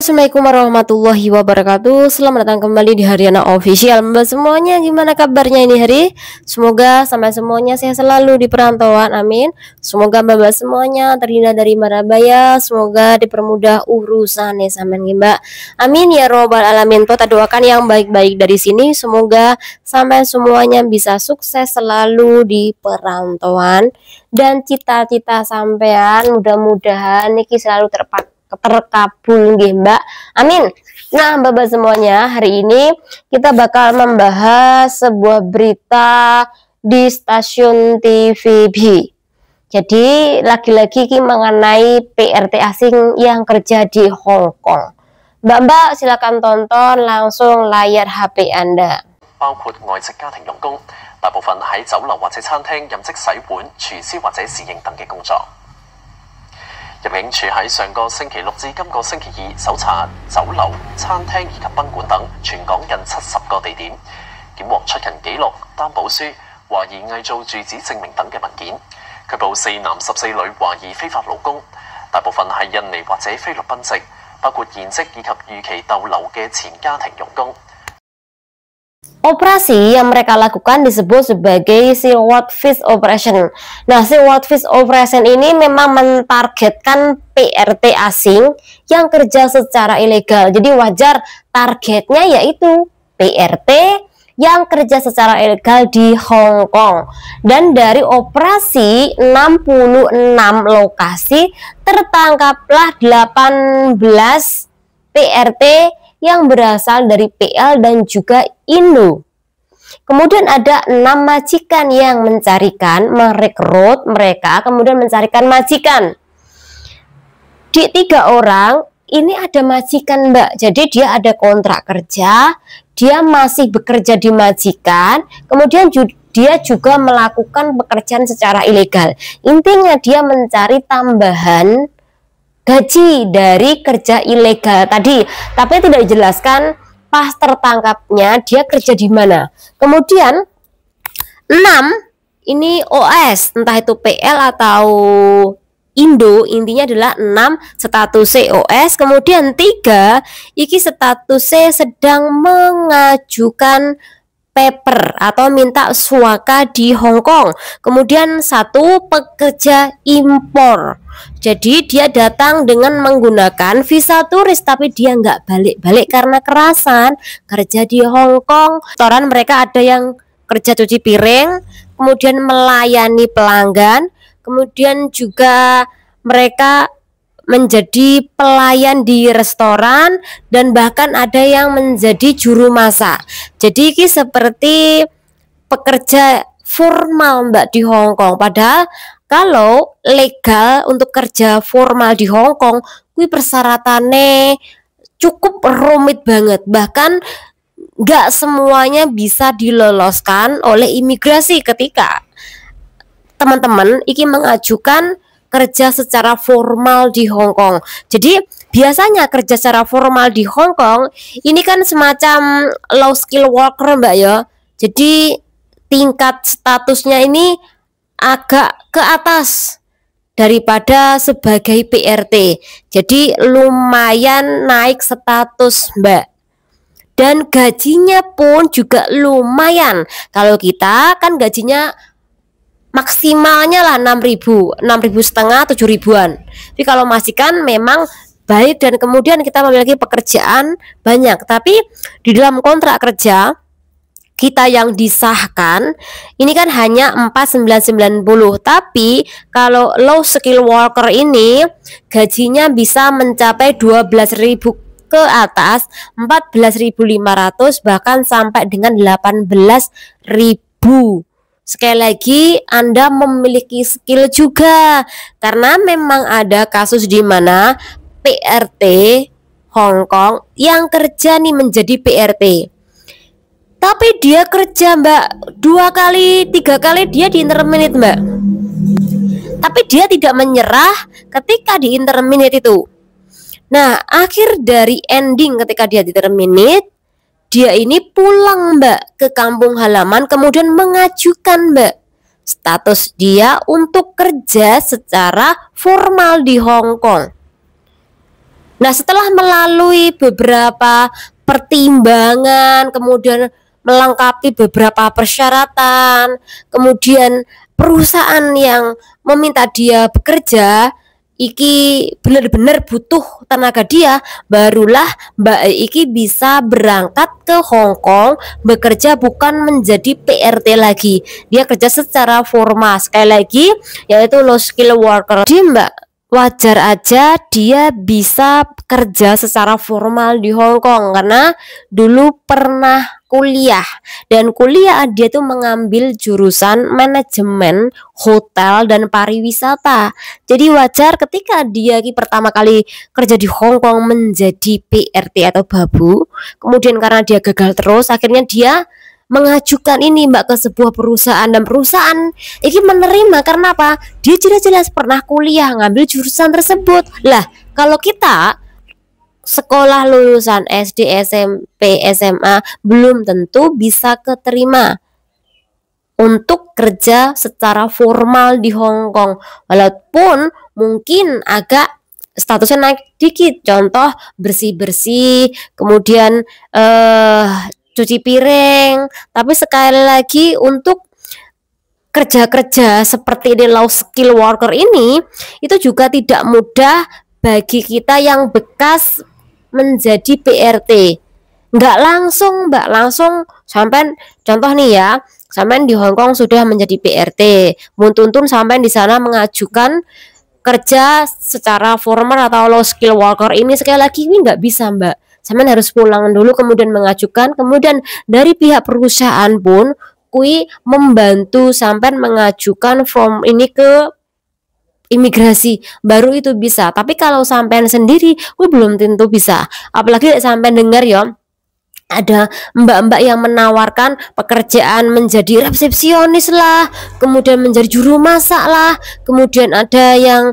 Assalamualaikum warahmatullahi wabarakatuh. Selamat datang kembali di Haryana Official. Mbak semuanya, gimana kabarnya ini hari? Semoga sampai semuanya sehat selalu di perantauan, amin. Semoga mbak semuanya terhindar dari mara bahaya. Semoga dipermudah urusan amin mbak, amin ya robbal alamin. Kita doakan yang baik-baik dari sini. Semoga sampai semuanya bisa sukses selalu di perantauan dan cita-cita sampean mudah-mudahan niki selalu terkabul nggih Mbak, amin. Nah Mbak semuanya, hari ini kita bakal membahas sebuah berita di stasiun TVB. Jadi lagi-lagi mengenai PRT asing yang kerja di Hong Kong. Mbak silakan tonton langsung layar HP Anda. 包括外籍家庭傭工，大部分喺酒樓或者餐廳任職洗碗、廚師或者侍應等嘅工作。入境處喺上個星期六至今個星期二搜查酒樓、餐廳以及賓館等全港近70個地點，檢獲出勤記錄、擔保書、懷疑偽造住址證明等嘅文件，拘捕4男14女懷疑非法勞工，大部分係印尼或者菲律賓籍，包括現職以及預期逗留嘅前家庭傭工。 Operasi yang mereka lakukan disebut sebagai Silhouette Fish Operation. Nah, Silhouette Fish Operation ini memang mentargetkan PRT asing yang kerja secara ilegal. Jadi wajar targetnya yaitu PRT yang kerja secara ilegal di Hong Kong. Dan dari operasi 66 lokasi tertangkaplah 18 PRT yang berasal dari PL dan juga Indo. Kemudian ada 6 majikan yang merekrut mereka, kemudian mencarikan majikan. Di 3 orang ini ada majikan Mbak, jadi dia ada kontrak kerja, dia masih bekerja di majikan, kemudian dia juga melakukan pekerjaan secara ilegal. Intinya dia mencari tambahan gaji dari kerja ilegal tadi, tapi tidak dijelaskan pas tertangkapnya dia kerja di mana. Kemudian 6 ini OS, entah itu PL atau Indo, intinya adalah 6 status OS. Kemudian 3 iki status sedang mengajukan paper atau minta suaka di Hong Kong. Kemudian 1 pekerja impor. Jadi dia datang dengan menggunakan visa turis, tapi dia nggak balik-balik karena kerasan kerja di Hong Kong. Restoran mereka ada yang kerja cuci piring, kemudian melayani pelanggan, kemudian juga mereka menjadi pelayan di restoran dan bahkan ada yang menjadi juru masak. Jadi ini seperti pekerja formal Mbak di Hong Kong. Padahal kalau legal untuk kerja formal di Hong Kong, kuwi persyaratannya cukup rumit banget. Bahkan nggak semuanya bisa diloloskan oleh imigrasi ketika teman-teman iki mengajukan kerja secara formal di Hong Kong. Jadi biasanya kerja secara formal di Hong Kong ini kan semacam low skill worker Mbak ya. Jadi tingkat statusnya ini agak ke atas daripada sebagai PRT. Jadi lumayan naik status Mbak. Dan gajinya pun juga lumayan. Kalau kita kan gajinya maksimalnya lah 6.000 setengah 7 ribuan. Tapi kalau majikan memang baik dan kemudian kita memiliki pekerjaan banyak. Tapi di dalam kontrak kerja kita yang disahkan ini kan hanya 4.990. Tapi kalau low skill worker ini gajinya bisa mencapai 12.000 ke atas, 14.500 bahkan sampai dengan 18.000. Sekali lagi Anda memiliki skill juga, karena memang ada kasus di mana PRT Hong Kong yang kerja nih menjadi PRT, tapi dia kerja Mbak 2 kali 3 kali dia di interminate Mbak, tapi dia tidak menyerah ketika di interminate itu. Nah akhir dari ending ketika dia di terminate, dia ini pulang Mbak ke kampung halaman, kemudian mengajukan Mbak status dia untuk kerja secara formal di Hong Kong. Nah, setelah melalui beberapa pertimbangan, kemudian melengkapi beberapa persyaratan, kemudian perusahaan yang meminta dia bekerja iki benar-benar butuh tenaga dia, barulah Mbak iki bisa berangkat ke Hong Kong bekerja, bukan menjadi PRT lagi. Dia kerja secara formal, sekali lagi yaitu low skill worker. Jadi Mbak, wajar aja dia bisa kerja secara formal di Hong Kong karena dulu pernah kuliah, dan kuliah dia tuh mengambil jurusan manajemen hotel dan pariwisata. Jadi wajar ketika dia pertama kali kerja di Hong Kong menjadi PRT atau babu, kemudian karena dia gagal terus, akhirnya dia mengajukan ini Mbak ke sebuah perusahaan, dan perusahaan ini menerima karena apa? Dia jelas-jelas pernah kuliah ngambil jurusan tersebut. Lah, kalau kita sekolah lulusan SD, SMP, SMA belum tentu bisa keterima untuk kerja secara formal di Hong Kong, walaupun mungkin agak statusnya naik dikit, contoh bersih-bersih, kemudian cuci piring. Tapi sekali lagi untuk kerja-kerja seperti ini, low skill worker ini, itu juga tidak mudah bagi kita yang bekas menjadi PRT. Nggak langsung Mbak, langsung sampai contoh nih ya, sampai di Hong Kong sudah menjadi PRT, muntun sampai di sana mengajukan kerja secara formal atau low skill worker ini, sekali lagi ini nggak bisa Mbak. Sampai harus pulang dulu kemudian mengajukan, kemudian dari pihak perusahaan pun kui membantu sampai mengajukan form ini ke imigrasi, baru itu bisa. Tapi kalau sampean sendiri, gue belum tentu bisa. Apalagi sampean dengar ya, ada mbak-mbak yang menawarkan pekerjaan menjadi resepsionis lah, kemudian menjadi juru masak lah, kemudian ada yang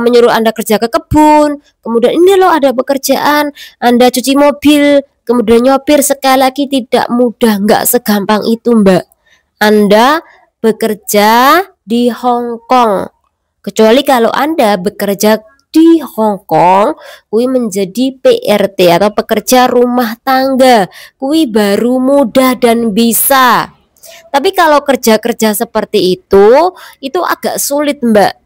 menyuruh Anda kerja ke kebun, kemudian ini loh ada pekerjaan Anda cuci mobil, kemudian nyopir. Sekali lagi tidak mudah, nggak segampang itu Mbak Anda bekerja di Hong Kong. Kecuali kalau Anda bekerja di Hong Kong, kui menjadi PRT atau pekerja rumah tangga, kui baru mudah dan bisa. Tapi kalau kerja-kerja seperti itu agak sulit Mbak.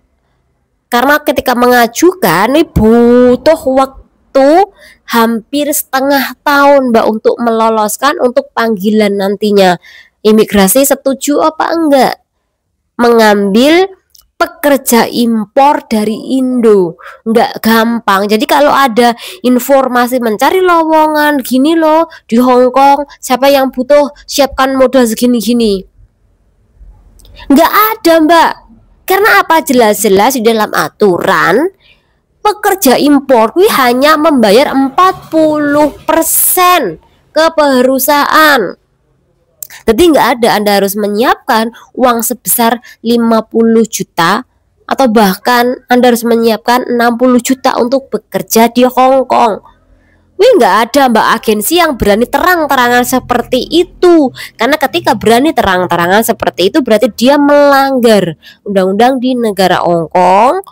Karena ketika mengajukan ini butuh waktu hampir setengah tahun Mbak untuk meloloskan untuk panggilan nantinya. Imigrasi setuju apa enggak mengambil pekerja impor dari Indo? Nggak gampang. Jadi kalau ada informasi mencari lowongan gini loh di Hong Kong, siapa yang butuh, siapkan modal segini-gini, nggak ada Mbak. Karena apa? Jelas-jelas di dalam aturan pekerja impor hanya membayar 40% ke perusahaan. Jadi nggak ada, Anda harus menyiapkan uang sebesar 50 juta atau bahkan Anda harus menyiapkan 60 juta untuk bekerja di Hong Kong. Wih, nggak ada Mbak agensi yang berani terang-terangan seperti itu. Karena ketika berani terang-terangan seperti itu berarti dia melanggar undang-undang di negara Hong Kong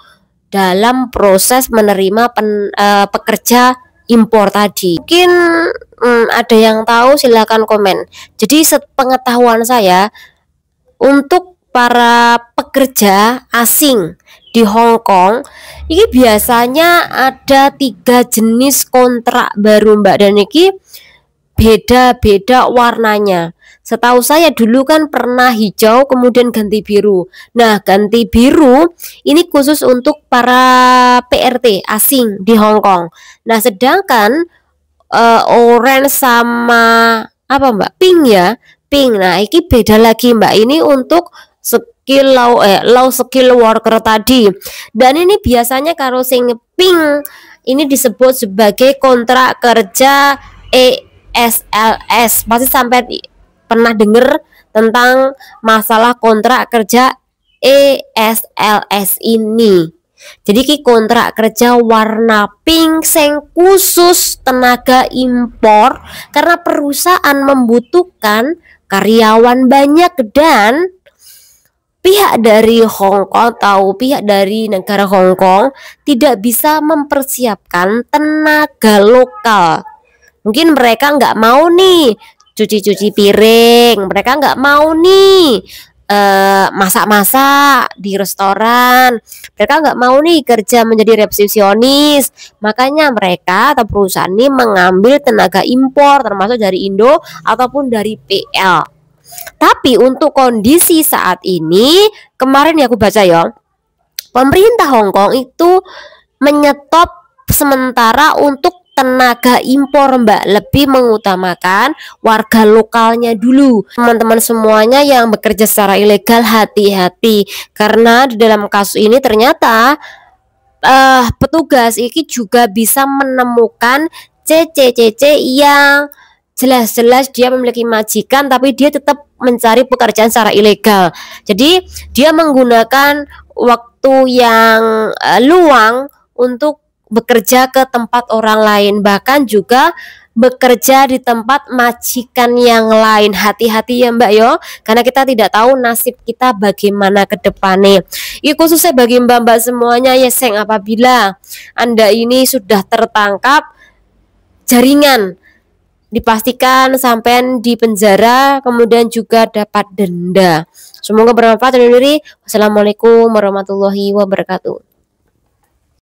dalam proses menerima pekerja impor tadi. Mungkin ada yang tahu, silakan komen. Jadi sepengetahuan saya, untuk para pekerja asing di Hong Kong ini biasanya ada 3 jenis kontrak baru Mbak, dan ini beda-beda warnanya. Setahu saya dulu kan pernah hijau kemudian ganti biru. Nah, ganti biru ini khusus untuk para PRT asing di Hong Kong. Nah, sedangkan orange sama apa Mbak, pink ya, pink. Nah, ini beda lagi Mbak, ini untuk low skill worker tadi. Dan ini biasanya kalau sing pink ini disebut sebagai kontrak kerja ESLS. Pasti sampai pernah dengar tentang masalah kontrak kerja ESLS ini. Jadi ki kontrak kerja warna pink sing khusus tenaga impor karena perusahaan membutuhkan karyawan banyak dan pihak dari Hong Kong atau pihak dari negara Hong Kong tidak bisa mempersiapkan tenaga lokal. Mungkin mereka nggak mau nih cuci-cuci piring, mereka nggak mau nih masak-masak di restoran, mereka nggak mau nih kerja menjadi resepsionis. Makanya mereka atau perusahaan ini mengambil tenaga impor termasuk dari Indo ataupun dari PL. Tapi untuk kondisi saat ini, kemarin ya aku baca ya, pemerintah Hong Kong itu menyetop sementara untuk tenaga impor Mbak, lebih mengutamakan warga lokalnya dulu. Teman-teman semuanya yang bekerja secara ilegal, hati-hati, karena di dalam kasus ini ternyata petugas ini juga bisa menemukan CC yang jelas-jelas dia memiliki majikan tapi dia tetap mencari pekerjaan secara ilegal. Jadi dia menggunakan waktu yang luang untuk bekerja ke tempat orang lain, bahkan juga bekerja di tempat majikan yang lain. Hati-hati ya Mbak yo, karena kita tidak tahu nasib kita bagaimana ke depannya. Ini khususnya bagi mbak-mbak semuanya ya, seng, apabila Anda ini sudah tertangkap jaringan, dipastikan sampai di penjara, kemudian juga dapat denda. Semoga bermanfaat. Wassalamualaikum warahmatullahi wabarakatuh.